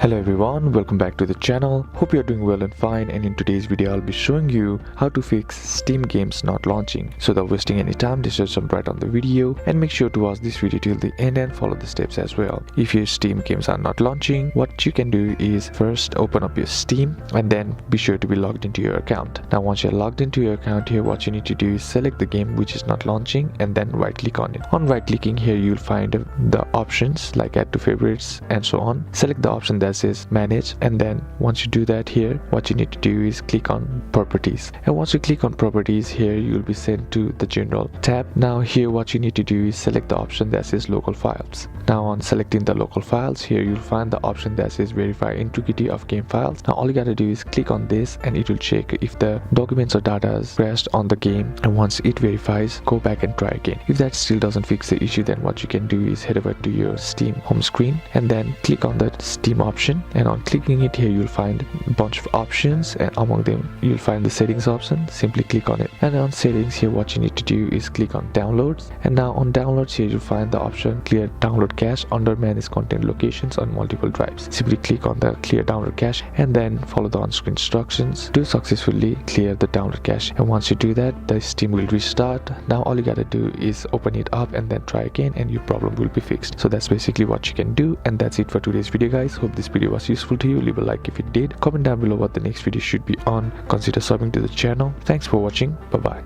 Hello everyone, welcome back to the channel. Hope you're doing well and fine, and in today's video I'll be showing you how to fix Steam games not launching. So without wasting any time, just jump right on the video and make sure to watch this video till the end and follow the steps as well. If your Steam games are not launching, what you can do is first open up your Steam and then be sure to be logged into your account. Now once you're logged into your account here, what you need to do is select the game which is not launching and then right click on it. On right clicking here, you'll find the options like add to favorites and so on. Select the option that says manage, and then once you do that here, what you need to do is click on properties, and once you click on properties here, you'll be sent to the general tab. Now here what you need to do is select the option that says local files. Now on selecting the local files here, you'll find the option that says verify integrity of game files. Now all you gotta do is click on this and it will check if the documents or data is crashed on the game, and once it verifies, go back and try again. If that still doesn't fix the issue, then what you can do is head over to your Steam home screen and then click on the Steam option, and on clicking it here, you'll find a bunch of options, and among them you'll find the settings option. Simply click on it, and on settings here, what you need to do is click on downloads, and now on downloads here you'll find the option clear download cache under manage content locations on multiple drives. Simply click on the clear download cache and then follow the on-screen instructions to successfully clear the download cache, and once you do that, the Steam will restart. Now all you gotta do is open it up and then try again, and your problem will be fixed. So that's basically what you can do, and that's it for today's video guys. Hope this video was useful to you. Leave a like if it did, comment down below what the next video should be on, consider subbing to the channel. Thanks for watching, bye bye.